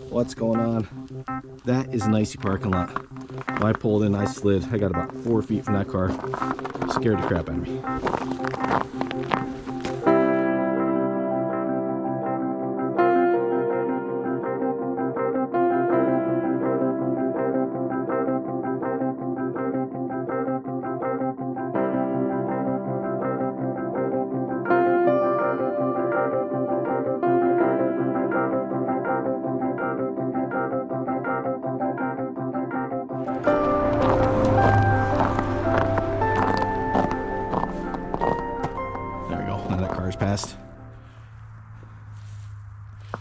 What's going on? That is an icy parking lot. When I pulled in, I slid. I got about 4 feet from that car. Scared the crap out of me. Past.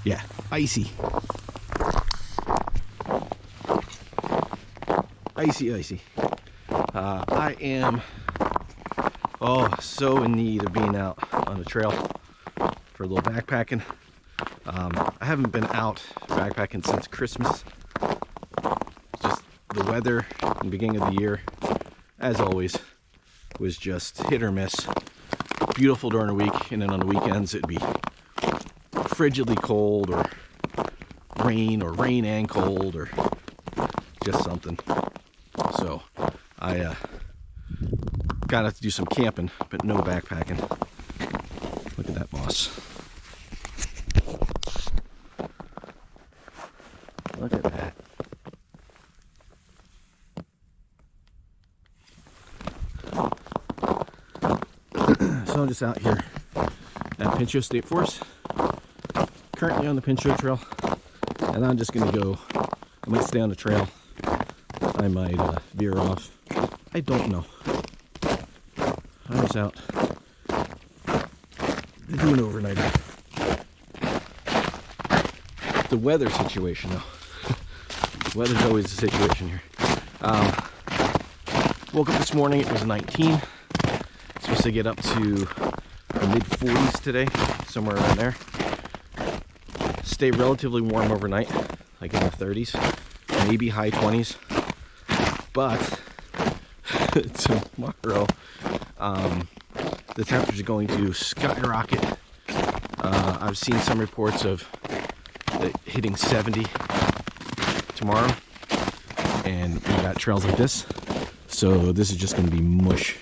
Yeah, icy. Icy. I am so in need of being out on the trail for a little backpacking. I haven't been out backpacking since Christmas. Just the weather in the beginning of the year, as always, was just hit or miss. Beautiful during the week, and then on the weekends it'd be frigidly cold, or rain and cold, or just something. So I got to do some camping, but no backpacking. Look at that moss. Look at that. So I'm just out here at Pinchot State Forest, currently on the Pinchot Trail, and I'm just gonna go. I might stay on the trail. I might veer off. I don't know. I was out doing overnighting. The weather situation, though. The weather's always a situation here. Woke up this morning. It was 19. Supposed to get up to the mid 40s today, somewhere around there. Stay relatively warm overnight, like in the 30s, maybe high 20s. But tomorrow, the temperatures are going to skyrocket. I've seen some reports of it hitting 70 tomorrow, and we got trails like this, so this is just going to be mush.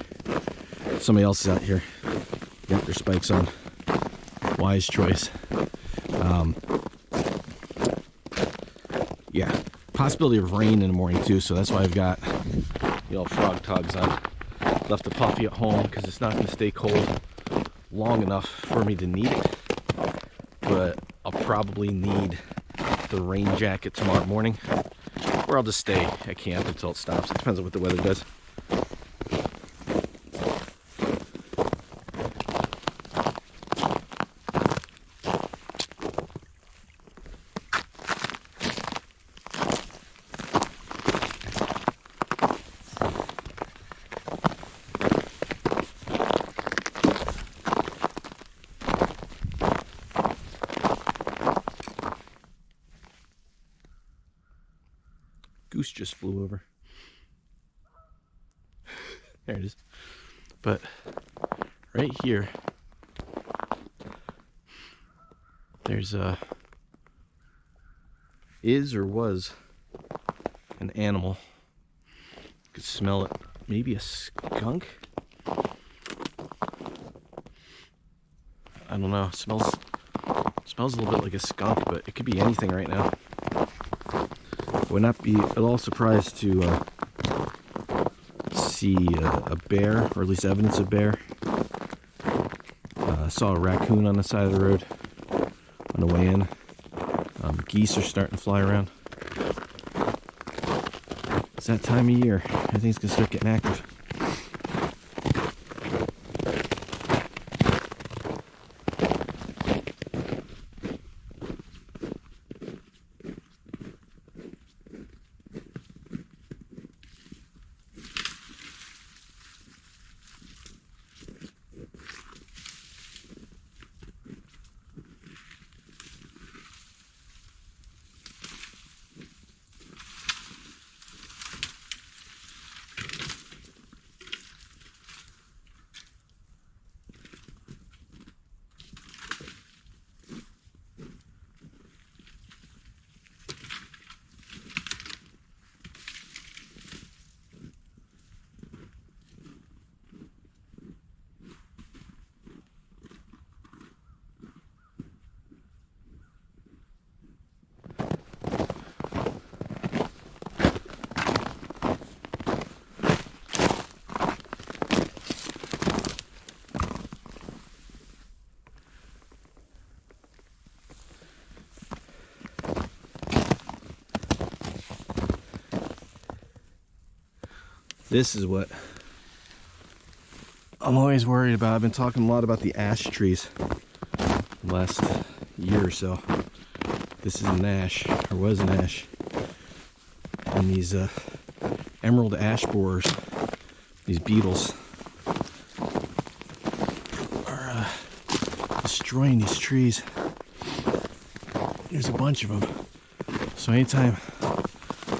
Somebody else is out here, got their spikes on. Wise choice. Yeah, possibility of rain in the morning too, so that's why I've got the old frog togs on. Left the puffy at home because it's not going to stay cold long enough for me to need it, but I'll probably need the rain jacket tomorrow morning, or I'll just stay at camp until it stops. It depends on what the weather does. Goose just flew over. There it is. But right here, there's a is or was an animal. You could smell it. Maybe a skunk? I don't know. It smells a little bit like a skunk, but it could be anything right now. Would not be at all surprised to see a bear, or at least evidence of bear. Saw a raccoon on the side of the road on the way in. Geese are starting to fly around. It's that time of year. Everything's gonna start getting active. This is what I'm always worried about. I've been talking a lot about the ash trees the last year or so. This is an ash, or was an ash. And these emerald ash borers, these beetles, are destroying these trees. There's a bunch of them. So anytime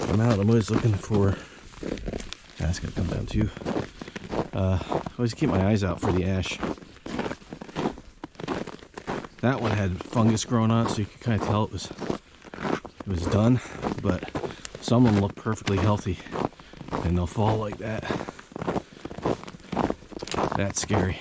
I'm out, I'm always looking for, that's gonna come down too. Always keep my eyes out for the ash. That one had fungus growing on it, so you could kind of tell it was done, but some of them look perfectly healthy and they'll fall like that. That's scary.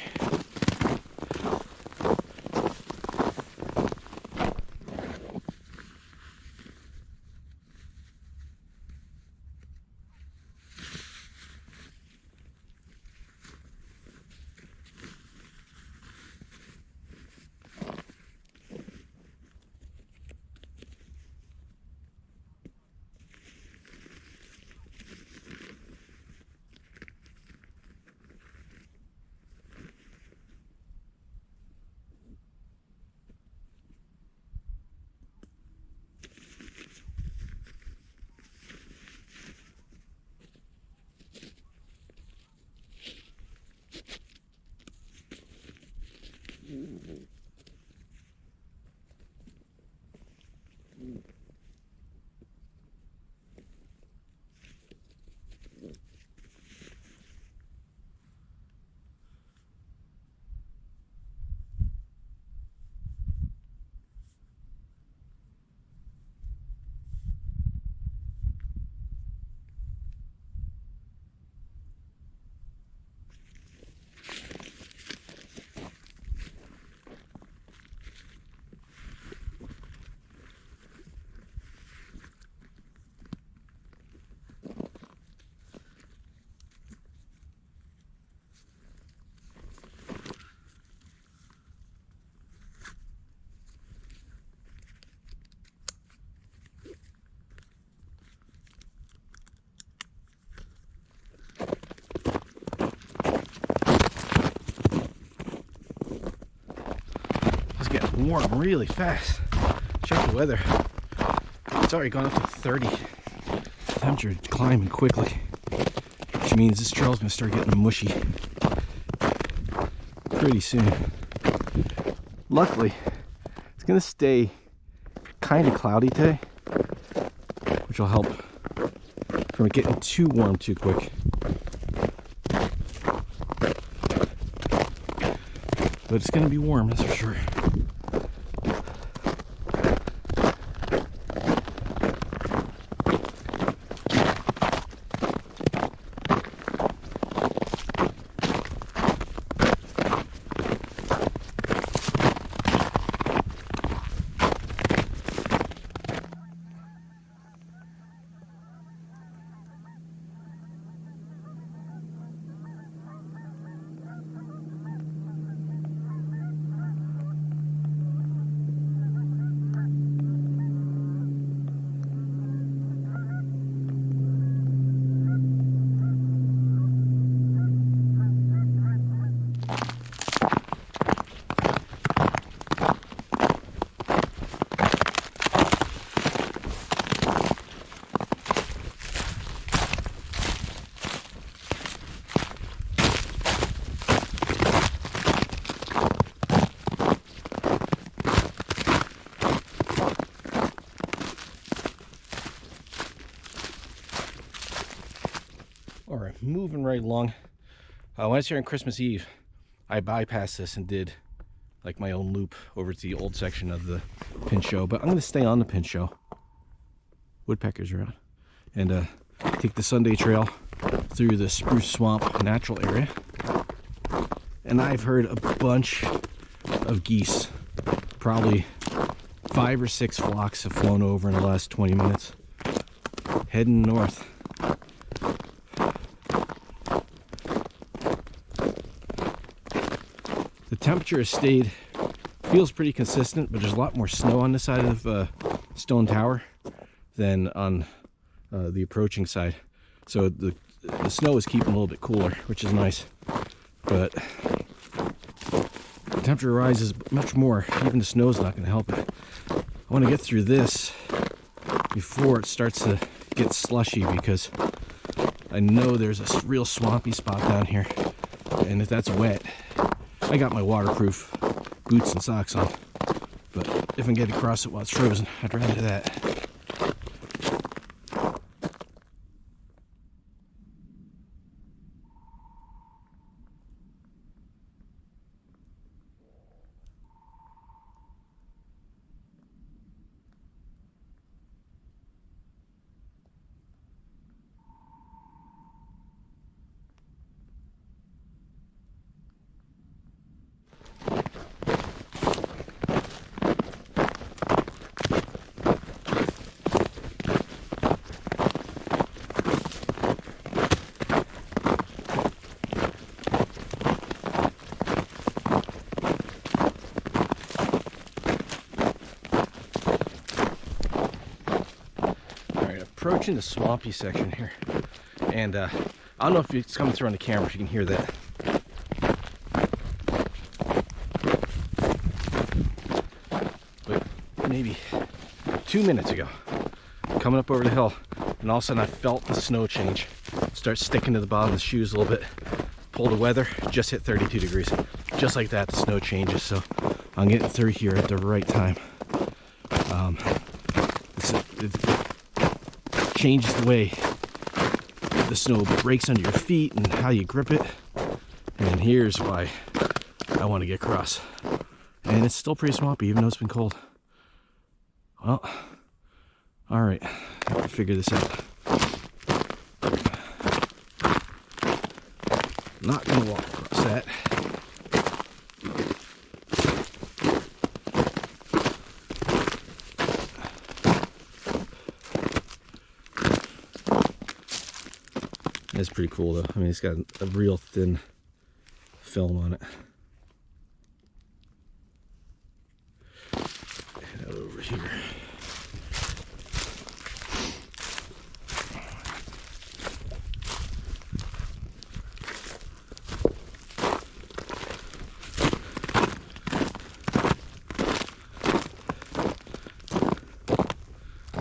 Getting warm really fast. Check the weather. It's already gone up to 30. Temperature climbing quickly, which means this trail's gonna start getting mushy pretty soon. Luckily, it's gonna stay kind of cloudy today, which will help from it getting too warm too quick. But it's gonna be warm, that's for sure. Alright, moving right along. When I was here on Christmas Eve, I bypassed this and did like my own loop over to the old section of the Pinchot, but I'm going to stay on the Pinchot. Woodpeckers are out. And take the Sunday trail through the Spruce Swamp natural area. And I've heard a bunch of geese. Probably 5 or 6 flocks have flown over in the last 20 minutes. Heading north. The temperature has stayed, feels pretty consistent, but there's a lot more snow on this side of Stone Tower than on the approaching side. So the the snow is keeping a little bit cooler, which is nice. But the temperature rises much more. Even the snow is not going to help it. I want to get through this before it starts to get slushy, because I know there's a real swampy spot down here. And if that's wet, I got my waterproof boots and socks on. But if I can get across it while it's frozen, I'd rather do that. Approaching the swampy section here, and I don't know if it's coming through on the camera, if you can hear that. But maybe 2 minutes ago, coming up over the hill, and all of a sudden I felt the snow change, start sticking to the bottom of the shoes a little bit. Pull the weather, just hit 32 degrees. Just like that, the snow changes, so I'm getting through here at the right time. Changes the way the snow breaks under your feet and how you grip it. And here's why I want to get across. And it's still pretty swampy, even though it's been cold. Well, all right, I have to figure this out. Not gonna walk across that. It's pretty cool though. I mean, it's got a real thin film on it. Head over here.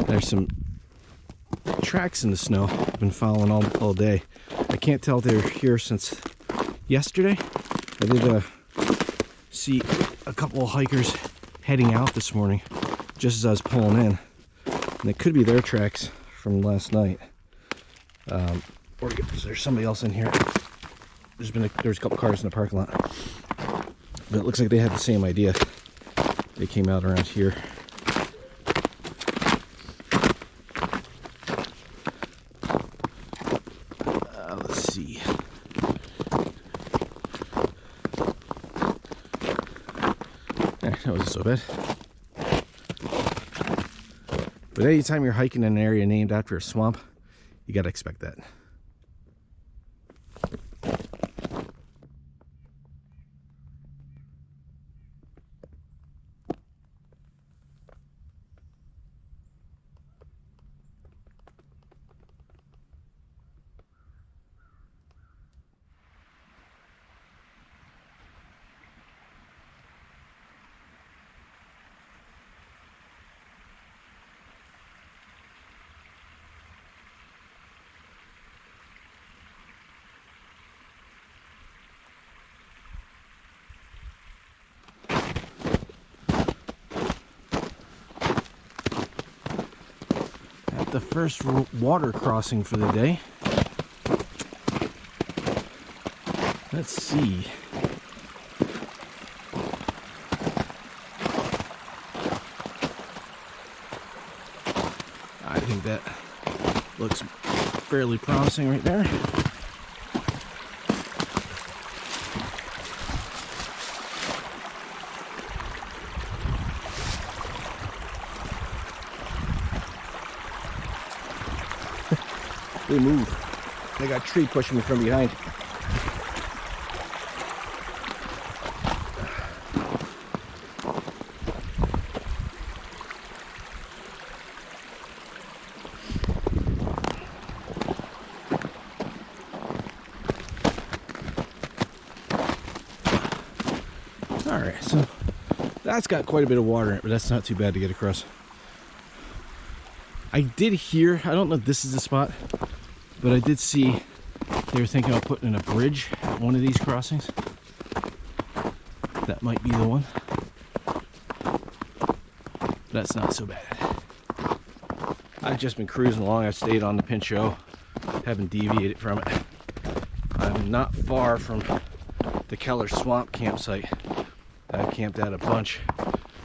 There's some tracks in the snow. I've been following all day. I can't tell if they're here since yesterday. I did see a couple of hikers heading out this morning just as I was pulling in, and it could be their tracks from last night, or there's somebody else in here. There's a couple cars in the parking lot, but it looks like they had the same idea. They came out around here. Let's see. That wasn't so bad. But anytime you're hiking in an area named after a swamp, you gotta expect that. The first water crossing for the day. Let's see. I think that looks fairly promising right there. They move. They got a tree pushing me from behind. Alright, so that's got quite a bit of water in it, but that's not too bad to get across. I did hear, I don't know if this is the spot, but I did see they were thinking about putting in a bridge at one of these crossings. That might be the one. That's not so bad. I've just been cruising along. I've stayed on the Pinchot, haven't deviated from it. I'm not far from the Keller Swamp campsite. I've camped out a bunch.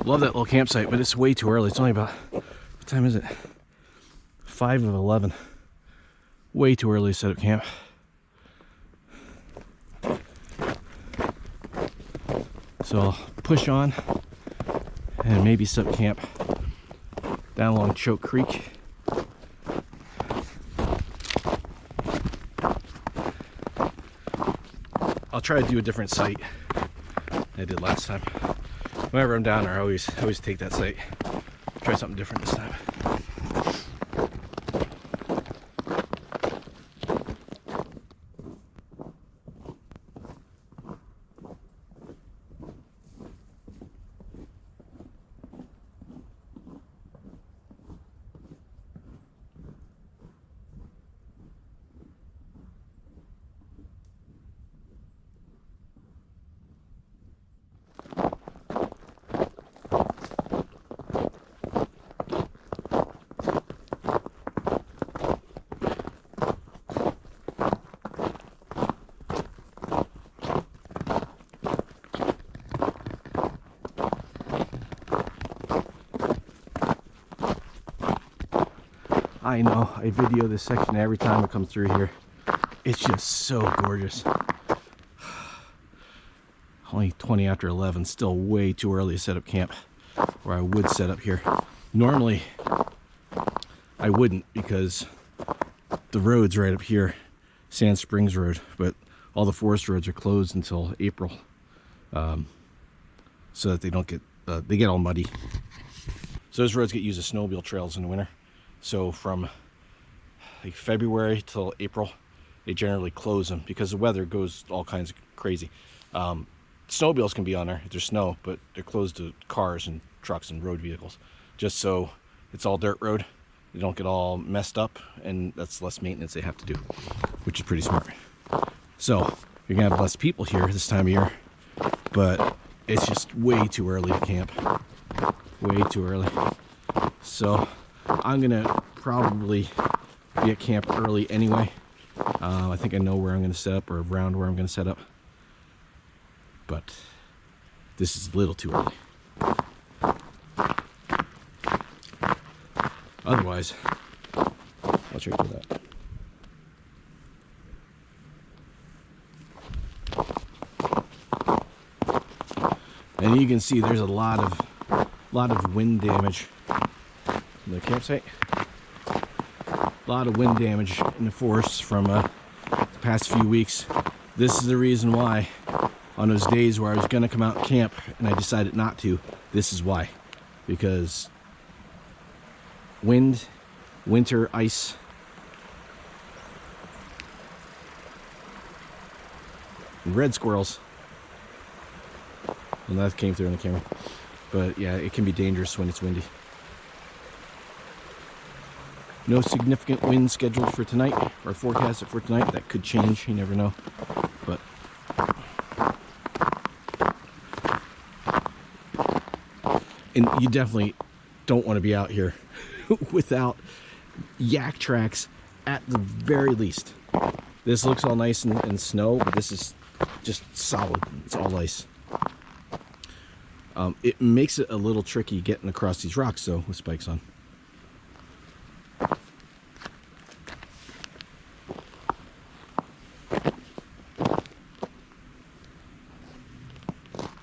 Love that little campsite, but it's way too early. It's only about, what time is it? 5:11. Way too early to set up camp. So I'll push on and maybe set up camp down along Choke Creek. I'll try to do a different site than I did last time. Whenever I'm down there, I always take that site. Try something different this time. I know, I video this section every time I come through here. It's just so gorgeous. Only 20 after 11, still way too early to set up camp where I would set up here. Normally, I wouldn't because the road's right up here, Sand Springs Road, but all the forest roads are closed until April, so that they don't get, they get all muddy. So those roads get used as snowmobile trails in the winter. So from like February till April, they generally close them because the weather goes all kinds of crazy. Snowmobiles can be on there if there's snow, but they're closed to cars and trucks and road vehicles, just so it's all dirt road. They don't get all messed up, and that's less maintenance they have to do, which is pretty smart. So you're gonna have less people here this time of year, but it's just way too early to camp. Way too early. So I'm gonna probably be at camp early anyway. I think I know where I'm gonna set up, or around where I'm gonna set up, but this is a little too early. Otherwise, I'll check for that. And you can see there's a lot of wind damage in the campsite. A lot of wind damage in the forests from the past few weeks. This is the reason why on those days where I was going to come out and camp and I decided not to. This is why. Because wind, winter, ice. And red squirrels. And that came through in the camera. But yeah, it can be dangerous when it's windy. No significant wind scheduled for tonight, or forecasted for tonight. That could change, you never know. But and you definitely don't want to be out here without yak tracks at the very least. This looks all nice and snow, but this is just solid. It's all ice. It makes it a little tricky getting across these rocks though with spikes on.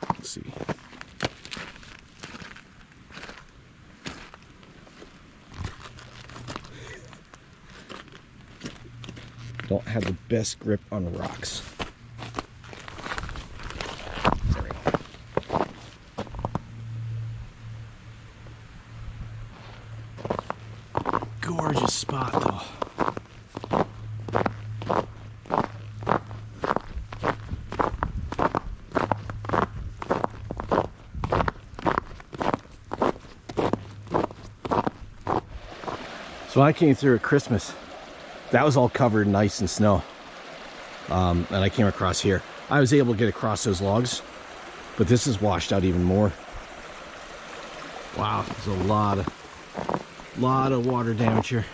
Let's see. Don't have the best grip on the rocks. Gorgeous spot though. So when I came through at Christmas, that was all covered in ice and snow. And I came across here. I was able to get across those logs, but this is washed out even more. Wow, there's a lot of water damage here.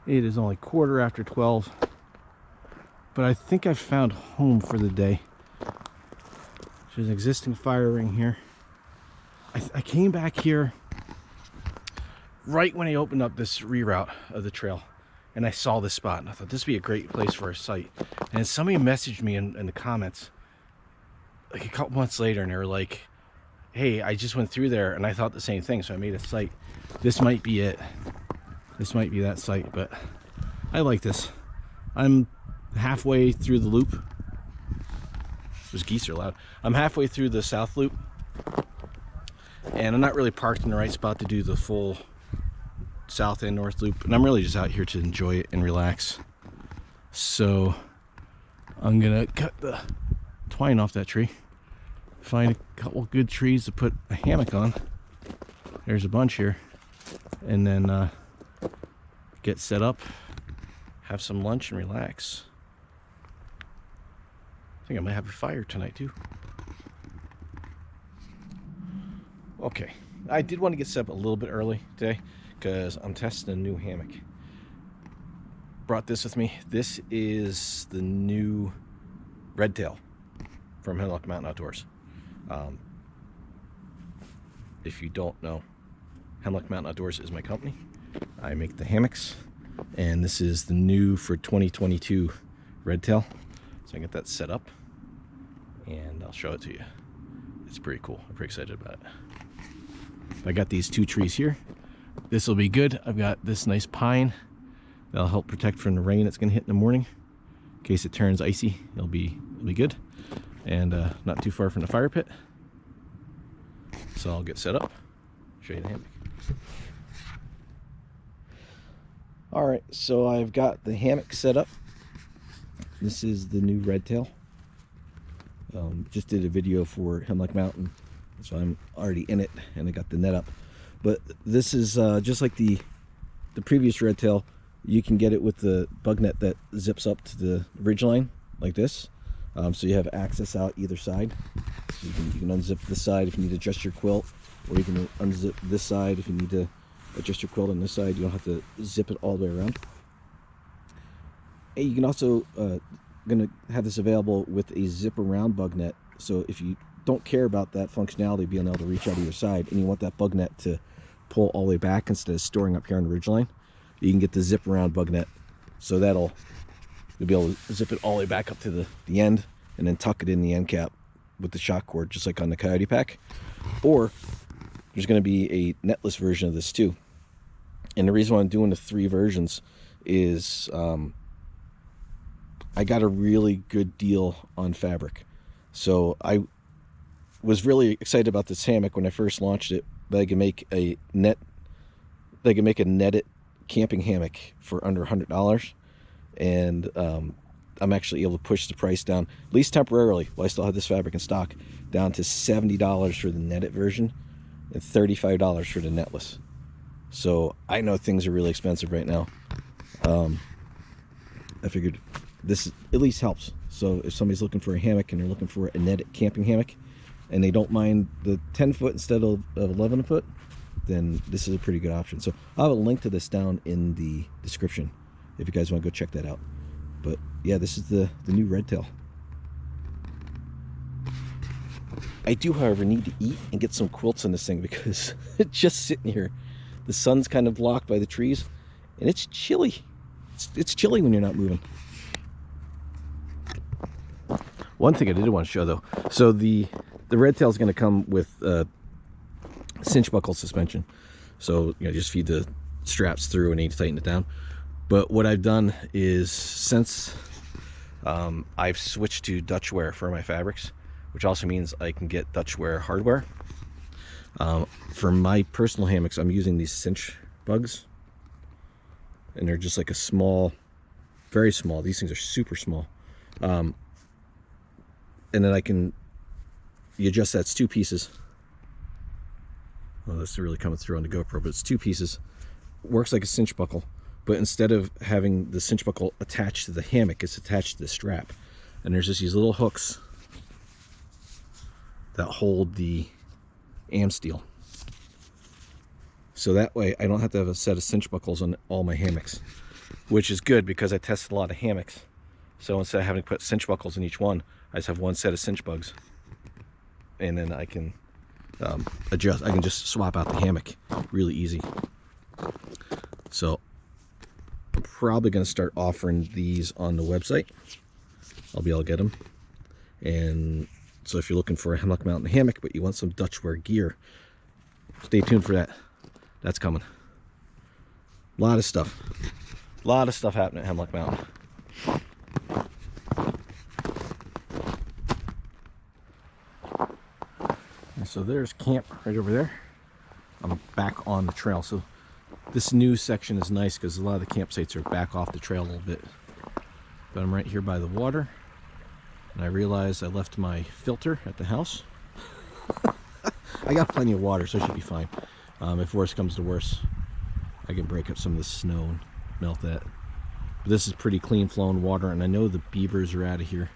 It is only 12:15, but I think I've found home for the day. There's an existing fire ring here. I came back here right when I opened up this reroute of the trail, and I saw this spot, and I thought this would be a great place for a site. And somebody messaged me in the comments like a couple months later, and they were like, hey, I just went through there and I thought the same thing, so I made a site. This might be it. This might be that site, but I like this. I'm halfway through the loop. Those geese are loud. I'm halfway through the south loop, and I'm not really parked in the right spot to do the full south and north loop, and I'm really just out here to enjoy it and relax. So I'm gonna cut the twine off that tree, find a couple good trees to put a hammock on. There's a bunch here, and then get set up, have some lunch, and relax. I think I might have a fire tonight too. Okay, I did want to get set up a little bit early today because I'm testing a new hammock. Brought this with me. This is the new RedTail from Hemlock Mountain Outdoors. If you don't know, Hemlock Mountain Outdoors is my company. I make the hammocks, and this is the new for 2022 RedTail. So I get that set up, and I'll show it to you. It's pretty cool. I'm pretty excited about it. I got these two trees here. This will be good. I've got this nice pine that'll help protect from the rain that's going to hit in the morning. In case it turns icy, it'll be good. And not too far from the fire pit. So I'll get set up, show you the hammock. Alright, so I've got the hammock set up. This is the new RedTail. Just did a video for Hemlock Mountain So I'm already in it, and I got the net up. But this is just like the previous RedTail. You can get it with the bug net that zips up to the ridgeline like this. So you have access out either side. So you can unzip this side if you need to adjust your quilt, or you can unzip this side if you need to adjust your quilt on this side. You don't have to zip it all the way around. And you can also gonna have this available with a zip around bug net. So if you don't care about that functionality being able to reach out either side, and you want that bug net to pull all the way back instead of storing up here on the ridgeline, you can get the zip around bug net. So you'll be able to zip it all the way back up to the end, and then tuck it in the end cap with the shock cord, just like on the Coyote pack. Or there's going to be a netless version of this too. And the reason why I'm doing the 3 versions is I got a really good deal on fabric. So I was really excited about this hammock when I first launched it, that I could make a netted camping hammock for under $100. And I'm actually able to push the price down, at least temporarily, while I still have this fabric in stock, down to $70 for the netted version and $35 for the netless. So I know things are really expensive right now. I figured this at least helps. So if somebody's looking for a hammock and they're looking for a netted camping hammock, and they don't mind the 10 foot instead of 11 foot, then this is a pretty good option. So I'll have a link to this down in the description if you guys want to go check that out. But yeah, this is the new RedTail. I do, however, need to eat and get some quilts on this thing, because it's just sitting here. The sun's kind of blocked by the trees, and it's chilly. It's chilly when you're not moving. One thing I did want to show though, so the RedTail is going to come with cinch buckle suspension. So just feed the straps through and you need to tighten it down. But what I've done is, since I've switched to Dutch wear for my fabrics, which also means I can get Dutch wear hardware. For my personal hammocks, I'm using these cinch bugs, and they're just like a small, very small. These things are super small. And then you adjust that. It's 2 pieces. Well, that's really coming through on the GoPro, but it's 2 pieces. Works like a cinch buckle, but instead of having the cinch buckle attached to the hammock, it's attached to the strap. And there's just these little hooks that hold the am steel. So that way I don't have to have a set of cinch buckles on all my hammocks, which is good because I tested a lot of hammocks. So instead of having to put cinch buckles in each one, I just have one set of cinch bugs, and then I can adjust. I can just swap out the hammock really easy. So I'm probably going to start offering these on the website. I'll be able to get them. And so if you're looking for a Hemlock Mountain hammock, but you want some Dutch wear gear, stay tuned for that. That's coming. A lot of stuff happening at Hemlock Mountain. And so there's camp right over there. I'm back on the trail. So this new section is nice because a lot of the campsites are back off the trail a little bit. But I'm right here by the water, and I realized I left my filter at the house. I got plenty of water, so it should be fine. If worse comes to worse, I can break up some of the snow and melt that. But this is pretty clean flowing water, and I know the beavers are out of here.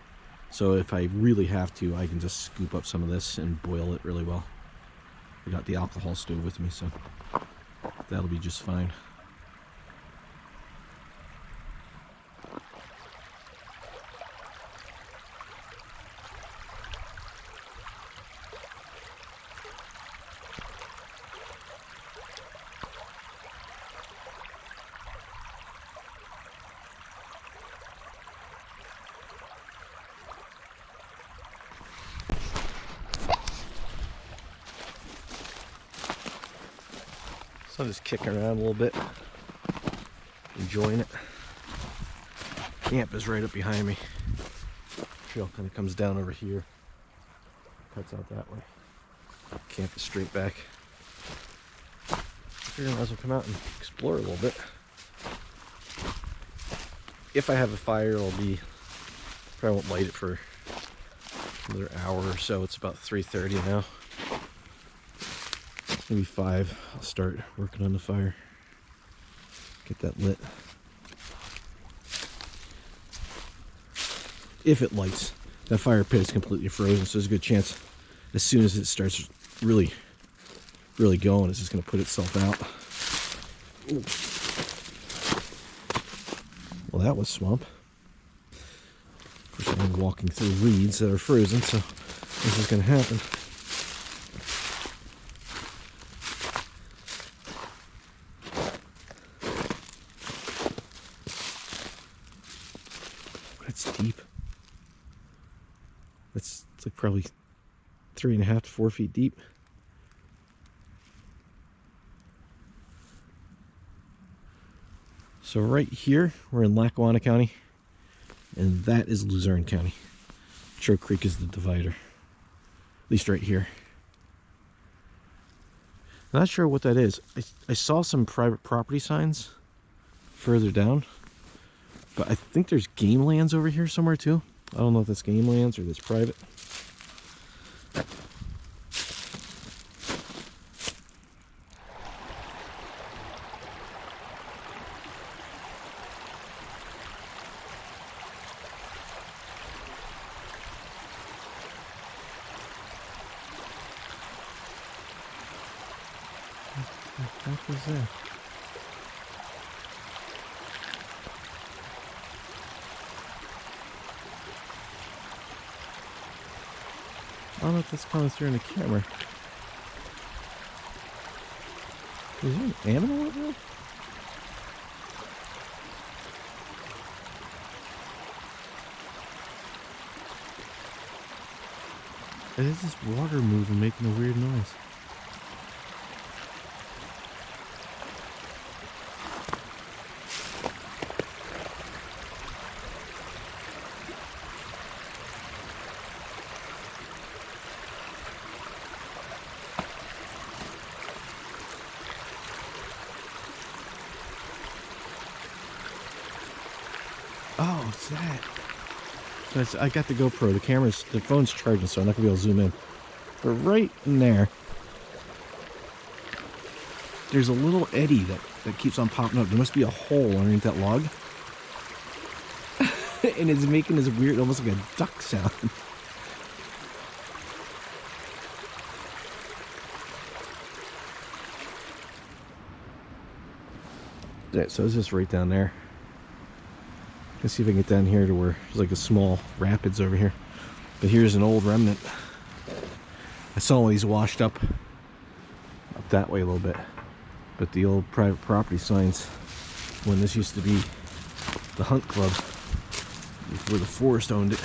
So if I really have to, I can just scoop up some of this and boil it really well. I got the alcohol stove with me, so that'll be just fine. So I'm just kicking around a little bit, enjoying it. Camp is right up behind me. Trail kind of comes down over here, cuts out that way. Camp is straight back. I figured I might as well come out and explore a little bit. If I have a fire, probably won't light it for another hour or so. It's about 3:30 now. maybe 5, I'll start working on the fire. Get that lit. If it lights. That fire pit is completely frozen, so there's a good chance as soon as it starts really going, it's just going to put itself out. Ooh. Well, that was swamp. Of course, I'm walking through reeds that are frozen, so this is going to happen. That's deep. It's like probably 3.5 to 4 feet deep. So right here, we're in Lackawanna County, and that is Luzerne County. Pinchot Creek is the divider, at least right here. Not sure what that is. I saw some private property signs further down, but I think there's game lands over here somewhere too. I don't know if that's game lands or that's private. What was that? I don't know if that's coming through in the camera. Is there an animal over there? It is this water moving, making a weird noise. Oh, it's that. I got the GoPro. The phone's charging, so I'm not gonna be able to zoom in. But right in there, there's a little eddy that keeps on popping up. There must be a hole underneath that log. And it's making this weird, almost like a duck sound. Yeah, so it's just right down there. Let's see if I can get down here to where there's like a small rapids over here. But here's an old remnant. I saw these washed up that way a little bit. But the old private property signs, when this used to be the hunt club, before the forest owned it.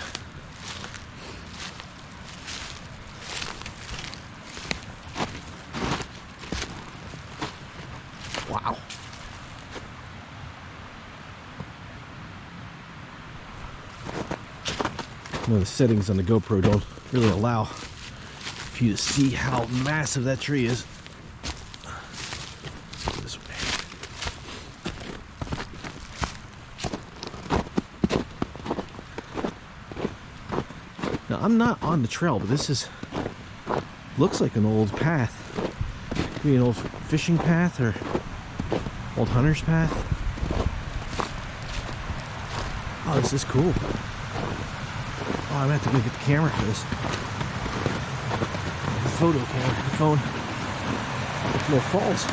Wow. The settings on the GoPro don't really allow for you to see how massive that tree is. Let's go this way. Now I'm not on the trail, but this looks like an old path. Maybe an old fishing path or old hunter's path. Oh, this is cool. Oh, I'm gonna have to go get the camera for this. The photo camera, the phone. More falls.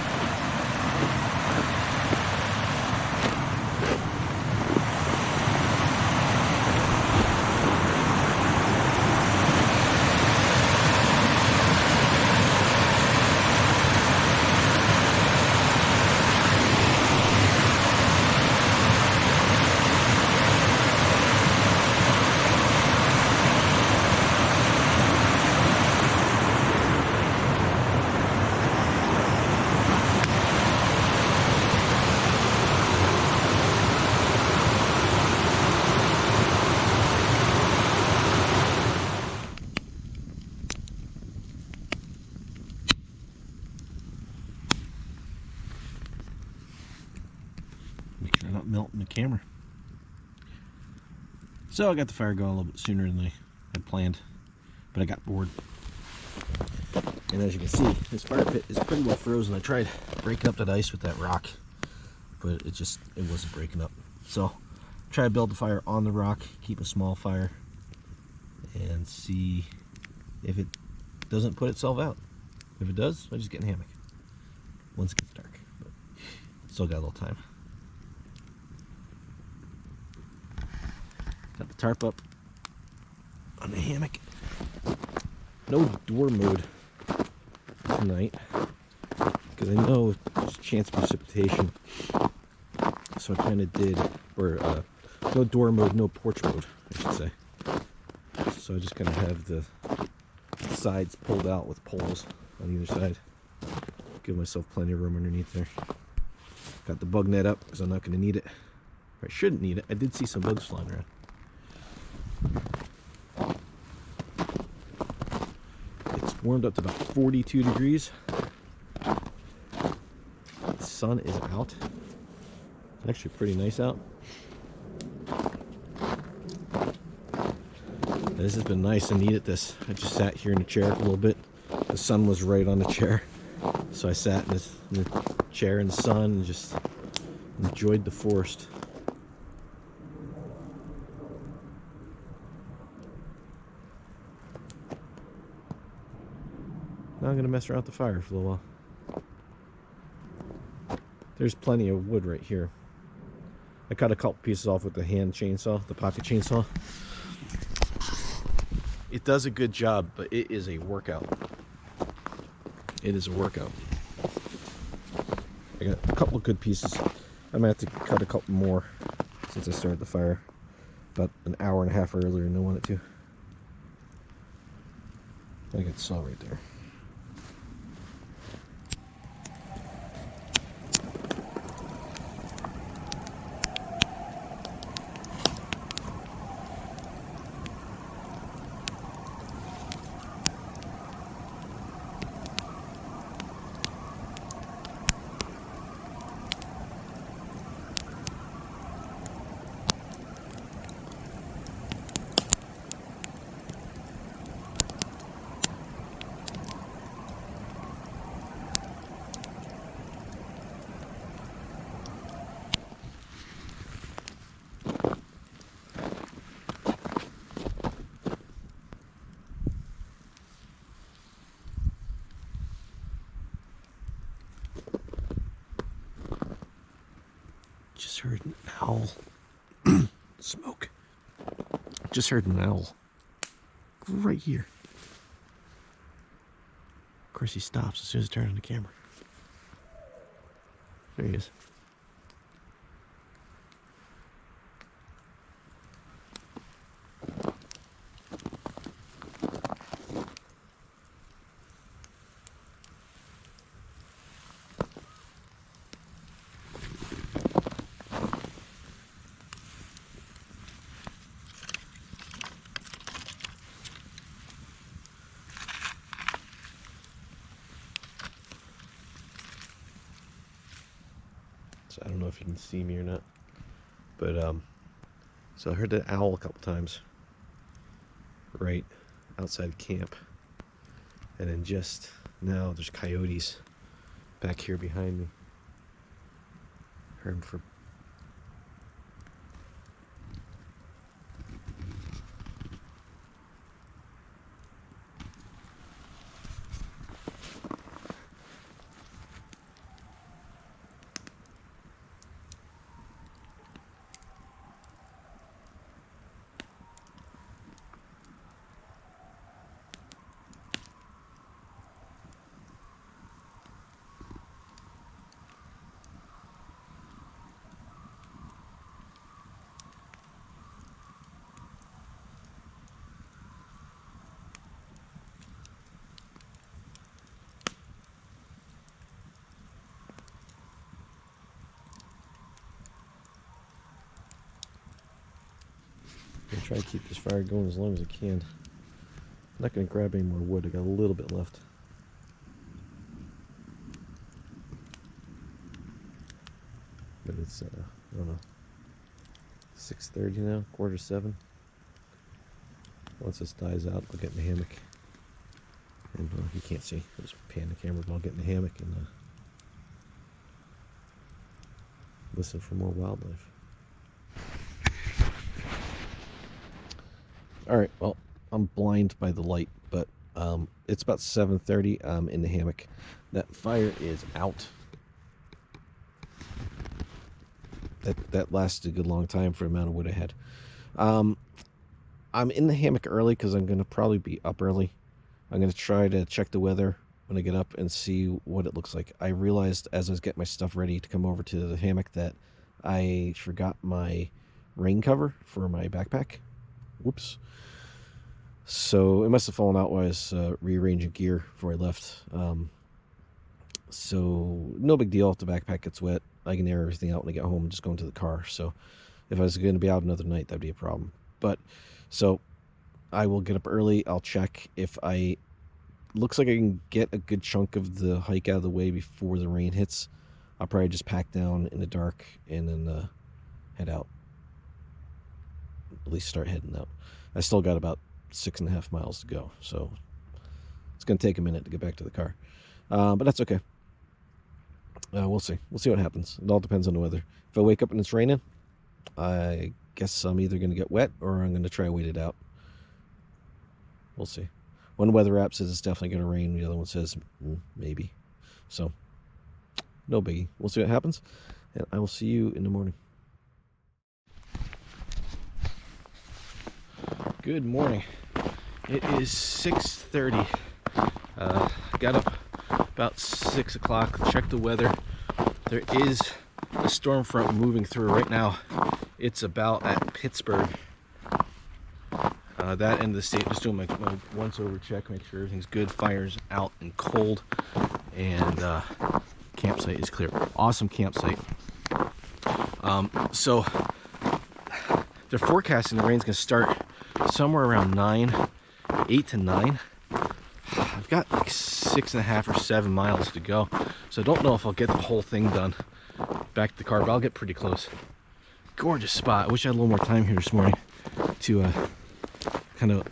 Make sure I'm not melting the camera. So I got the fire going a little bit sooner than I had planned, but I got bored. And as you can see, this fire pit is pretty well frozen. I tried breaking up that ice with that rock, but it wasn't breaking up. So try to build the fire on the rock, keep a small fire, and see if it doesn't put itself out. If it does, I just get in a hammock once it gets dark. But still got a little time. Got the tarp up on the hammock. No door mode tonight because I know there's a chance of precipitation. So I kind of did, or no door mode, no porch mode, I should say. So I just kind of have the sides pulled out with poles on either side. Give myself plenty of room underneath there. Got the bug net up because I'm not going to need it. Or I shouldn't need it. I did see some bugs flying around. It's warmed up to about 42 degrees. The sun is out. It's actually pretty nice out. This has been nice. I needed this. I just sat here in the chair for a little bit. The sun was right on the chair. So I sat in the chair in the sun and just enjoyed the forest. Now I'm going to mess around with the fire for a little while. There's plenty of wood right here. I cut a couple pieces off with the hand chainsaw, the pocket chainsaw. It does a good job, but it is a workout. It is a workout. I got a couple of good pieces. I might have to cut a couple more since I started the fire about an hour and a half earlier than I wanted to. I got the saw right there. Just heard an owl. Smoke. Just heard an owl. Right here. Of course he stops as soon as I turn on the camera. There he is. So I don't know if you can see me or not, but so I heard the owl a couple times right outside camp, and then just now there's coyotes back here behind me. Heard them for I'm gonna try to keep this fire going as long as I can. I'm not gonna grab any more wood. I got a little bit left. But it's I don't know, 6:30 now, 6:45. Once this dies out, I'll get in the hammock. And you can't see. I'll just pan the camera while getting the hammock and listen for more wildlife. All right, well, I'm blind by the light, but it's about 7:30. I'm in the hammock. That fire is out. That lasted a good long time for the amount of wood I had. I'm in the hammock early because I'm going to probably be up early. I'm going to try to check the weather when I get up and see what it looks like. I realized as I was getting my stuff ready to come over to the hammock that I forgot my rain cover for my backpack. Whoops. So it must have fallen out while I was rearranging gear before I left. So no big deal if the backpack gets wet. I can air everything out when I get home and just go into the car. So if I was going to be out another night, that'd be a problem. But so I will get up early. I'll check if looks like I can get a good chunk of the hike out of the way before the rain hits. I'll probably just pack down in the dark and then head out. At least start heading out. I still got about 6.5 miles to go, so it's going to take a minute to get back to the car. But that's okay. We'll see. We'll see what happens. It all depends on the weather. If I wake up and it's raining, I guess I'm either going to get wet or I'm going to try to wait it out. We'll see. One weather app says it's definitely going to rain. The other one says maybe. So, no biggie. We'll see what happens. And I will see you in the morning. Good morning. It is 6:30. Got up about 6 o'clock. Checked the weather. There is a storm front moving through right now. It's about at Pittsburgh. That end of the state. Just doing my once over check, make sure everything's good. Fire's out and cold, and campsite is clear. Awesome campsite. So they're forecasting the rain's gonna start somewhere around 8 to 9. I've got like 6.5 or 7 miles to go, so I don't know if I'll get the whole thing done back to the car, but I'll get pretty close. Gorgeous spot. I wish I had a little more time here this morning to kind of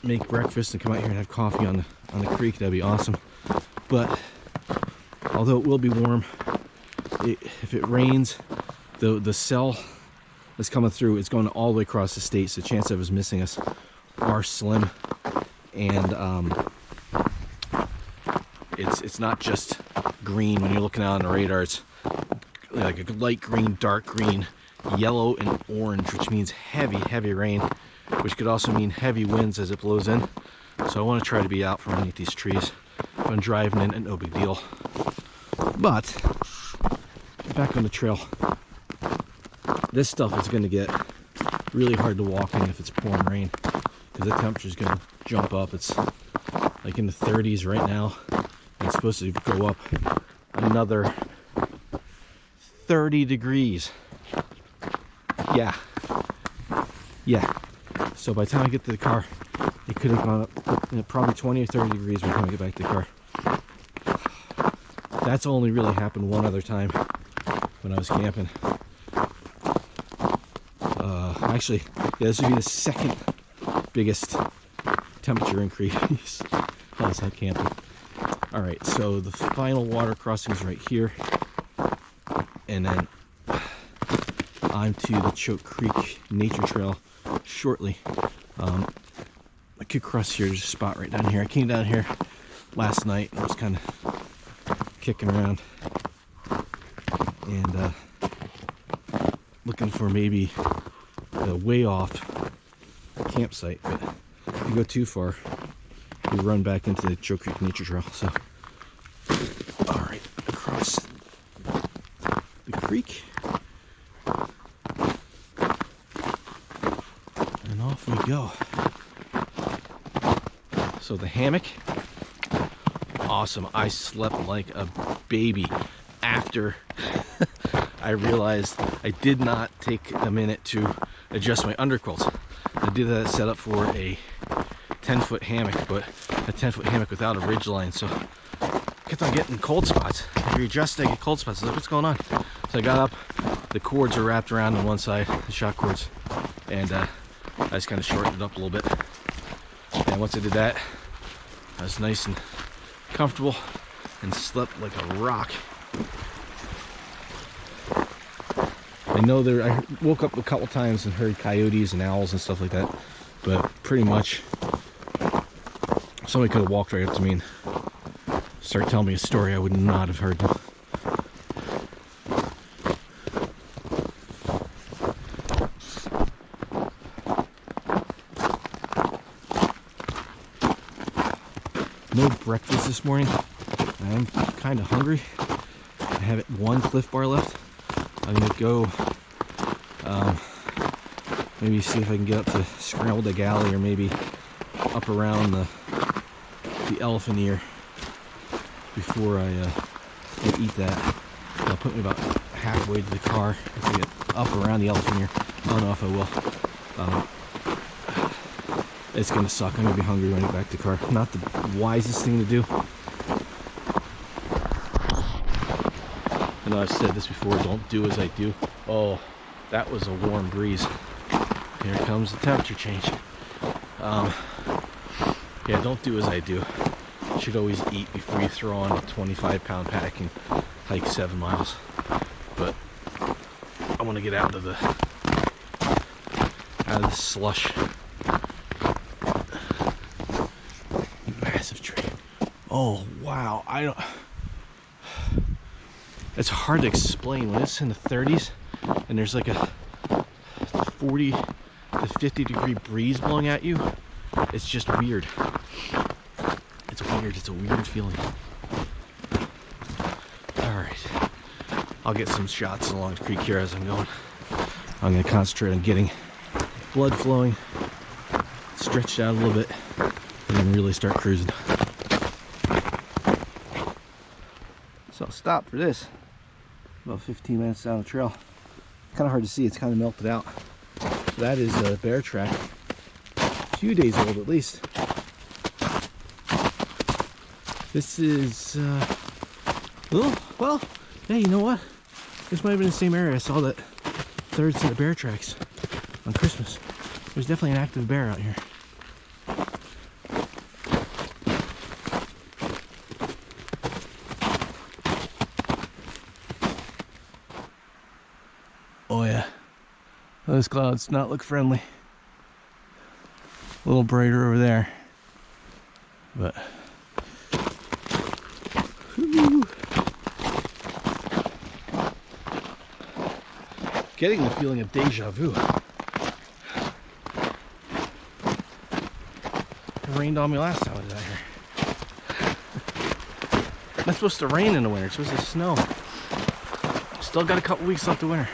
make breakfast and come out here and have coffee on the creek. That'd be awesome. But although it will be warm, if it rains, the cell that's coming through, it's going all the way across the state, so the chance of us missing us are slim. And it's not just green when you're looking out on the radar. It's like a light green, dark green, yellow, and orange, which means heavy rain, which could also mean heavy winds as it blows in. So I want to try to be out from underneath these trees. If I'm driving in, no big deal. But back on the trail, this stuff is going to get really hard to walk in if it's pouring rain, because the temperature is going to jump up. It's like in the 30s right now, and it's supposed to go up another 30 degrees. Yeah. So by the time I get to the car, it could have gone up probably 20 or 30 degrees by the time I get back to the car. That's only really happened one other time when I was camping. Actually, yeah, this would be the second biggest temperature increase while I was out camping. Alright, so the final water crossing is right here. And then onto the Choke Creek Nature Trail shortly. I could cross here. There's a spot right down here. I came down here last night and I was kind of kicking around and looking for maybe a way off campsite, but if you go too far, you run back into the Choke Creek Nature Trail. So, all right, across the creek, and off we go. So the hammock, awesome. I slept like a baby after I realized I did not take a minute to adjust my underquilts. I did that set up for a 10-foot hammock, but a 10-foot hammock without a ridge line, so I kept on getting cold spots. If you adjust, I get cold spots. I was like, what's going on? So I got up, the cords are wrapped around on one side, the shock cords, and I just kind of shortened it up a little bit. And once I did that, I was nice and comfortable and slept like a rock. I know I woke up a couple times and heard coyotes and owls and stuff like that, but pretty much somebody could have walked right up to me and started telling me a story. I would not have heard them. No breakfast this morning. I am kind of hungry. I have one Cliff Bar left. I'm gonna go maybe see if I can get up to Scrambled Egg Alley, or maybe up around the elephant ear before I eat that. That'll put me about halfway to the car if I get up around the elephant ear. I don't know if I will. It's gonna suck. I'm gonna be hungry when I get back to the car. Not the wisest thing to do. I know I've said this before, don't do as I do. Oh, that was a warm breeze. Here comes the temperature change. Yeah, don't do as I do. You should always eat before you throw on a 25-pound pack and hike 7 miles. But I want to get out of the slush. Massive tree. Oh wow, it's hard to explain when it's in the 30s and there's like a 40 to 50 degree breeze blowing at you. It's just weird. It's weird. It's a weird feeling. Alright. I'll get some shots along the creek here as I'm going. I'm going to concentrate on getting blood flowing, stretched out a little bit, and then really start cruising. So I'll stop for this. About 15 minutes down the trail. Kind of hard to see, it's kind of melted out. So that is a bear track. A few days old at least. This is, well, hey, you know what? This might have been the same area I saw that third set of bear tracks on Christmas. There's definitely an active bear out here. Oh yeah, those clouds not look friendly. A little brighter over there, but getting the feeling of deja vu. It rained on me last time I was out here. It's not supposed to rain in the winter, it's supposed to snow. Still got a couple weeks left of winter.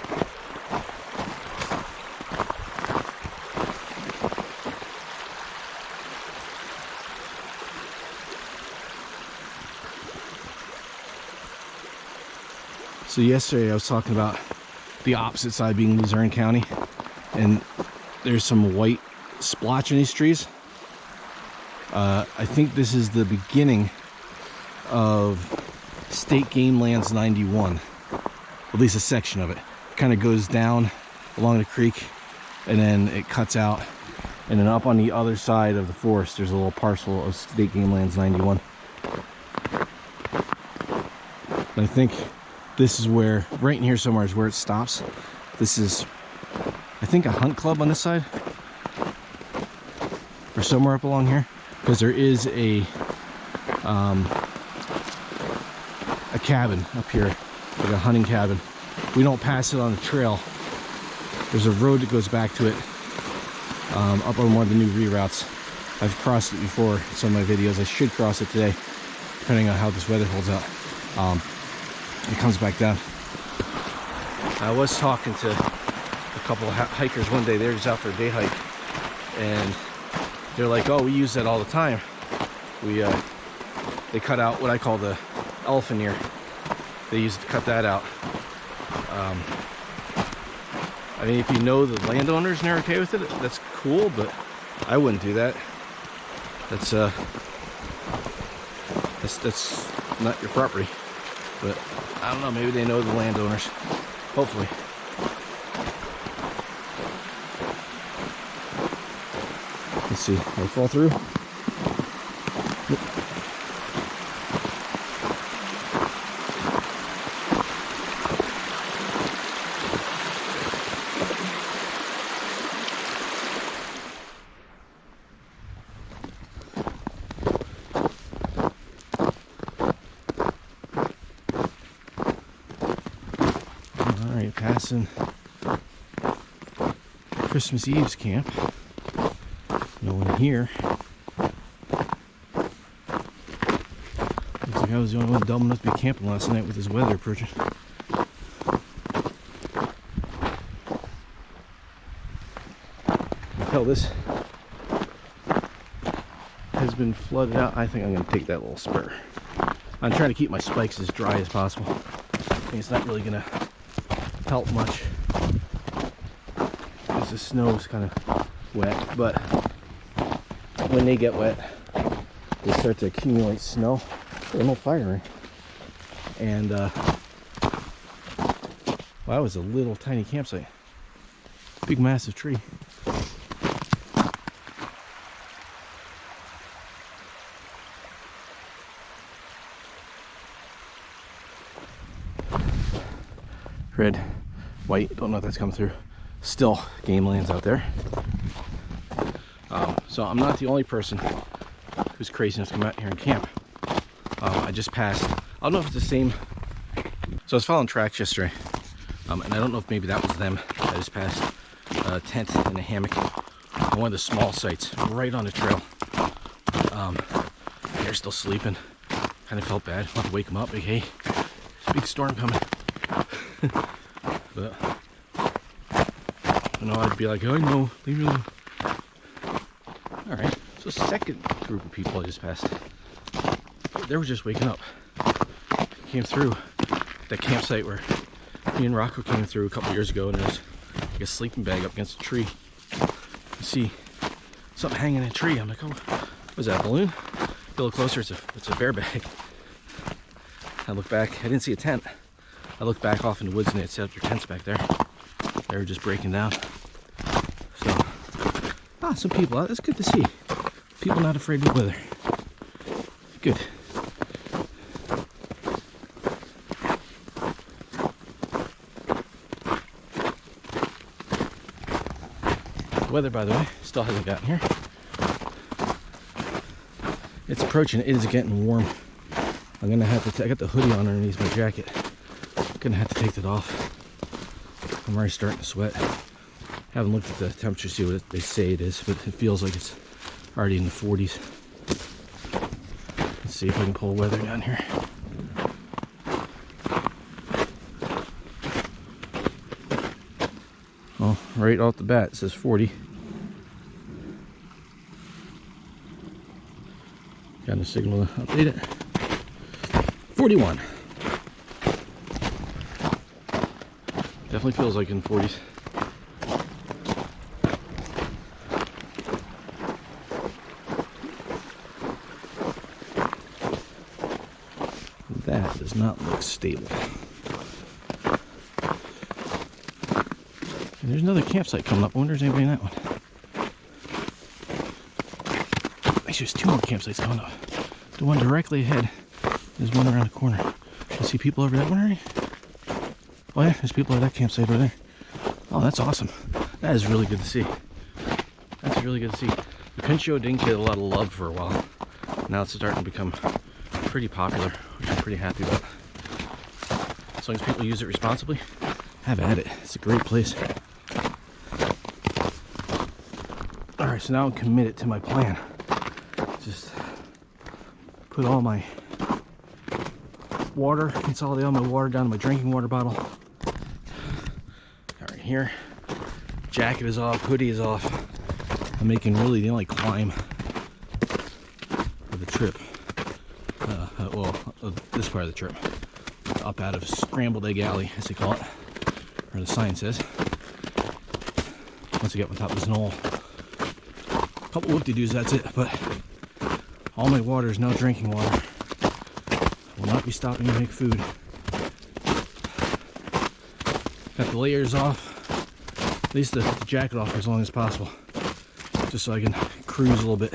So yesterday I was talking about the opposite side being Luzerne County, and there's some white splotch in these trees. I think this is the beginning of State Game Lands 91, at least a section of it. It kind of goes down along the creek and then it cuts out, and then up on the other side of the forest there's a little parcel of State Game Lands 91. And I think this is where, right in here somewhere is where it stops. This is, I think, a hunt club on this side, or somewhere up along here, because there is a cabin up here, like a hunting cabin. We don't pass it on the trail. There's a road that goes back to it, up on one of the new reroutes. I've crossed it before in some of my videos. I should cross it today, depending on how this weather holds out. It comes back down. I was talking to a couple of hikers one day. They're just out for a day hike, and they're like, "Oh, we use that all the time. They cut out what I call the elephant ear. They used to cut that out." I mean, if you know the landowners and they're okay with it, that's cool. But I wouldn't do that. That's not your property. But I don't know, maybe they know the landowners. Hopefully. Let's see, will it fall through? Alright, passing Christmas Eve's camp. No one here. Looks like I was the only one dumb enough to be camping last night with this weather approaching. Hell, this has been flooded out. I think I'm going to take that little spur. I'm trying to keep my spikes as dry as possible. I think it's not really going to help much because the snow is kind of wet, but when they get wet they start to accumulate snow. There's no firing, and well, that was a little tiny campsite. Big massive tree. Red, white, don't know if that's come through. Still game lands out there. So I'm not the only person who's crazy enough to come out here and camp. I just passed, I don't know if it's the same. So I was following tracks yesterday, and I don't know if maybe that was them. I just passed a tent and a hammock on one of the small sites right on the trail. They're still sleeping. Kind of felt bad. I wanted to wake them up, like, hey, there's a big storm coming. But you know, I'd be like, oh no, leave me alone. Alright, so second group of people I just passed, they were just waking up. Came through that campsite where me and Rocco came through a couple years ago, and there's like a sleeping bag up against a tree. You see something hanging in a tree. I'm like, oh, was that a balloon? Get a little closer, it's a bear bag. I look back, I didn't see a tent. I looked back off in the woods and they had set up their tents back there. They were just breaking down. So, some people out. That's good to see. People not afraid of the weather. Good. The weather, by the way, still hasn't gotten here. It's approaching. It is getting warm. I'm gonna have to. I got the hoodie on underneath my jacket. Gonna have to take that off. I'm already starting to sweat. Haven't looked at the temperature to see what they say it is, but it feels like it's already in the 40s. Let's see if I can pull weather down here. Well, right off the bat it says 40. Got a signal to update it. 41. Definitely feels like in 40s. That does not look stable. And there's another campsite coming up. I wonder if there's anybody in that one. Actually, there's two more campsites coming up. The one directly ahead. There's one around the corner. I see people over that one already. Oh yeah, there's people at that campsite over there. Oh, that's awesome. That is really good to see. That's really good to see. The Pinchot didn't get a lot of love for a while. Now it's starting to become pretty popular, which I'm pretty happy about. As long as people use it responsibly, have at it. It's a great place. Alright, so now I'm committed to my plan. Just put all my water, consolidate all my water down to my drinking water bottle. Alright, here. Jacket is off, hoodie is off. I'm making really the only climb of the trip. This part of the trip. Up out of Scrambled Egg Alley, as they call it. Or the sign says. Once I get on top of this knoll. A couple whoop-de-doos, that's it. But all my water is now drinking water. Will not be stopping to make food. Got the layers off. At least the jacket off for as long as possible. Just so I can cruise a little bit.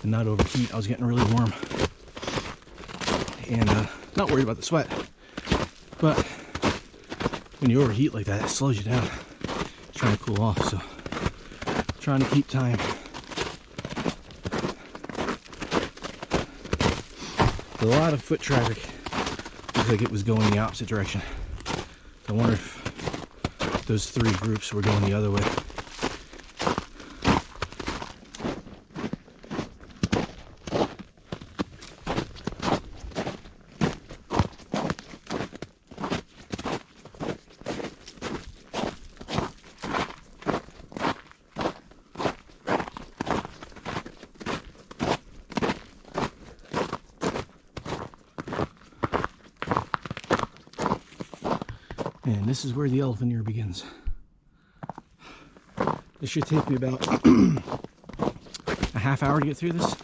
and not overheat. I was getting really warm and not worried about the sweat, but when you overheat like that, it slows you down. Trying to cool off, so trying to keep time. A lot of foot traffic. Looks like it was going the opposite direction. I wonder if those three groups were going the other way. And this is where the elephant ear begins. This should take me about a half hour to get through this.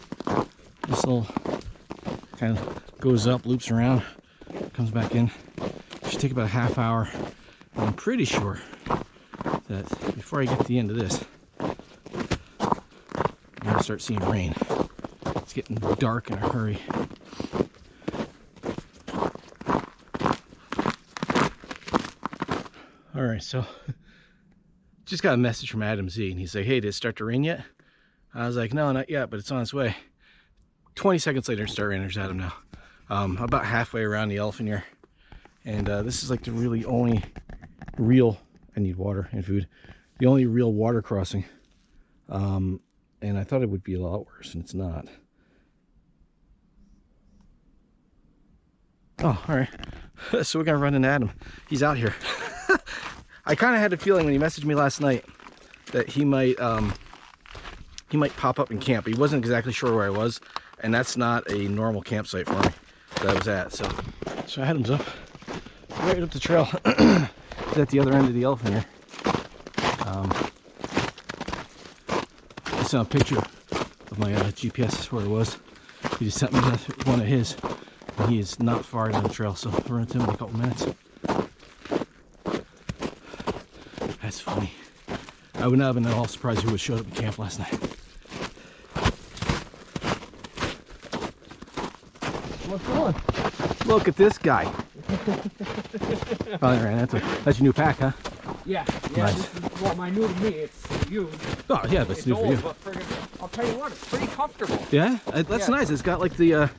This little kind of goes up, loops around, comes back in. It should take about a half hour. And I'm pretty sure that before I get to the end of this, I'm gonna start seeing rain. It's getting dark in a hurry. All right, so just got a message from Adam Z, and he's like, hey, did it start to rain yet? I was like, no, not yet, but it's on its way. 20 seconds later, it started raining. There's Adam now. I'm about halfway around the elephant ear, and this is like the really only real, I need water and food, the only real water crossing. And I thought it would be a lot worse, and it's not. Oh, all right. So we're gonna run into Adam. He's out here. I kind of had a feeling when he messaged me last night that he might pop up and camp. He wasn't exactly sure where I was, and that's not a normal campsite for me that I was at. So Adam's up right up the trail. He's at the other end of the elephant here. I saw a picture of my GPS where it was. He just sent me one of his, and he is not far down the trail, so I'll run into him in a couple minutes. That's funny. I would not have been at all surprised who would showed up at camp last night. What's going on? Look at this guy. Oh, right, that's your new pack, huh? Yeah, nice. This is, well, my new to me, it's you. Oh, yeah, but it's new for you. But I'll tell you what, it's pretty comfortable. Yeah? That's nice. It's got like the, I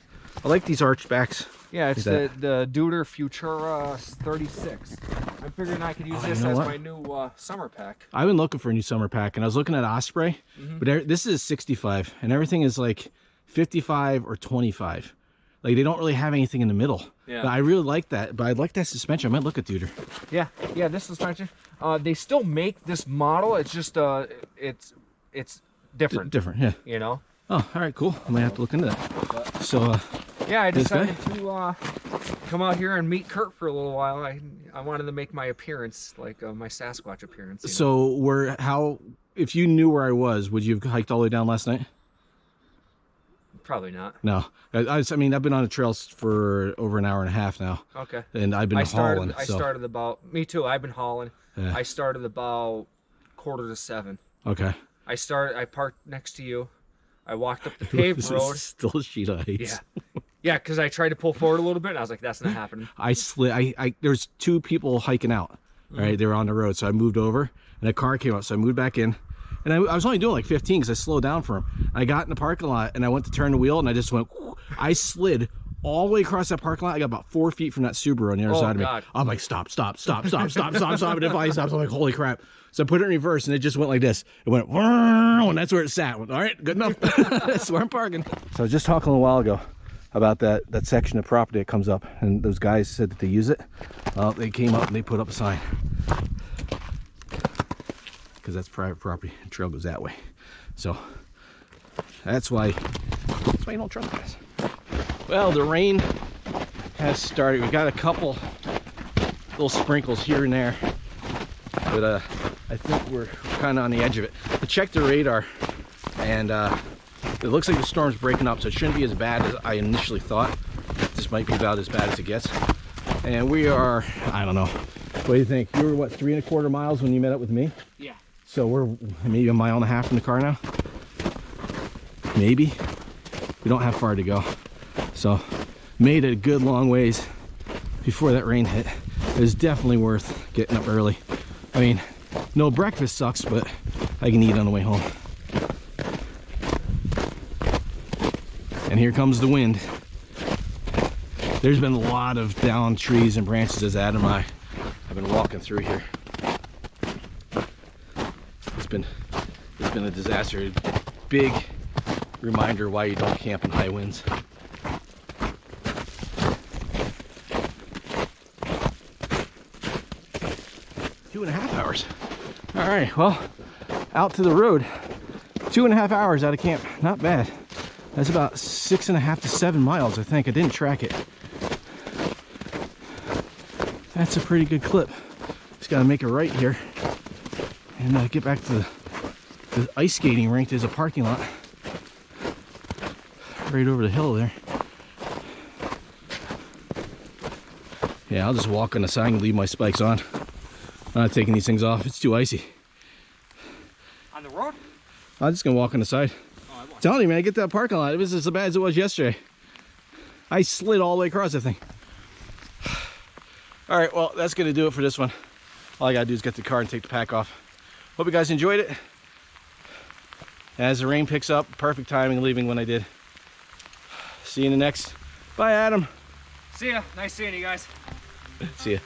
like these arch backs. Yeah, it's the Deuter Futura 36. I'm figuring I could use this as my new summer pack. I've been looking for a new summer pack, and I was looking at Osprey, but this is 65, and everything is like 55 or 25. Like, they don't really have anything in the middle. Yeah. But I really like that, but I'd like that suspension. I might look at Deuter. Yeah, this suspension. They still make this model. It's just, it's different. Different, yeah. You know? Oh, all right, cool. I might have to look into that. So, yeah, I decided to come out here and meet Kurt for a little while. I wanted to make my appearance, like my Sasquatch appearance. So if you knew where I was, would you have hiked all the way down last night? Probably not. No. I mean, I've been on the trails for over an hour and a half now. Okay. And I've been hauling. I started about, me too, I've been hauling. Yeah. I started about 6:45. Okay. I parked next to you. I walked up the paved road. Still a sheet of ice. Yeah. Yeah, because I tried to pull forward a little bit, and I was like, that's not happening. I slid. There's two people hiking out, right? They were on the road, so I moved over, and a car came up, so I moved back in. And I was only doing like 15 because I slowed down for him. I got in the parking lot, and I went to turn the wheel, and I just went, I slid all the way across that parking lot. I got about 4 feet from that Subaru on the other side of me. I'm like, stop. And if I stopped, I'm like, holy crap. So I put it in reverse, and it just went like this. It went, and that's where it sat. All right, good enough. That's where I'm parking. So I was just talking a while ago about that section of property that comes up, and those guys said that they use it. They came up and they put up a sign, because that's private property. The trail goes that way. So that's why you don't trust guys. Well, the rain has started. We got a couple little sprinkles here and there, but I think we're kind of on the edge of it. I checked the radar, and it looks like the storm's breaking up, so it shouldn't be as bad as I initially thought. This might be about as bad as it gets. And we are, I don't know. What do you think? You were, what, 3¼ miles when you met up with me? Yeah. So we're maybe 1.5 miles from the car now? Maybe. we don't have far to go. So made it a good long ways before that rain hit. It was definitely worth getting up early. I mean, no breakfast sucks, but I can eat on the way home. And here comes the wind. There's been a lot of downed trees and branches as Adam and I have been walking through here. It's been a disaster. Big reminder why you don't camp in high winds. Two and a half hours. All right, well, out to the road. 2.5 hours out of camp, not bad. That's about 6.5 to 7 miles, I think. I didn't track it. That's a pretty good clip. Just gotta make a right here and get back to the ice skating rink. There's a parking lot right over the hill there. Yeah, I'll just walk on the side and leave my spikes on. I'm not taking these things off. It's too icy. On the road? I'm just gonna walk on the side. Oh, I want. Telling you, man, get that parking lot. It was as bad as it was yesterday. I slid all the way across that thing. All right, well, that's gonna do it for this one. All I gotta do is get the car and take the pack off. Hope you guys enjoyed it. As the rain picks up, perfect timing leaving when I did. See you in the next. Bye, Adam. See ya. Nice seeing you guys. See ya.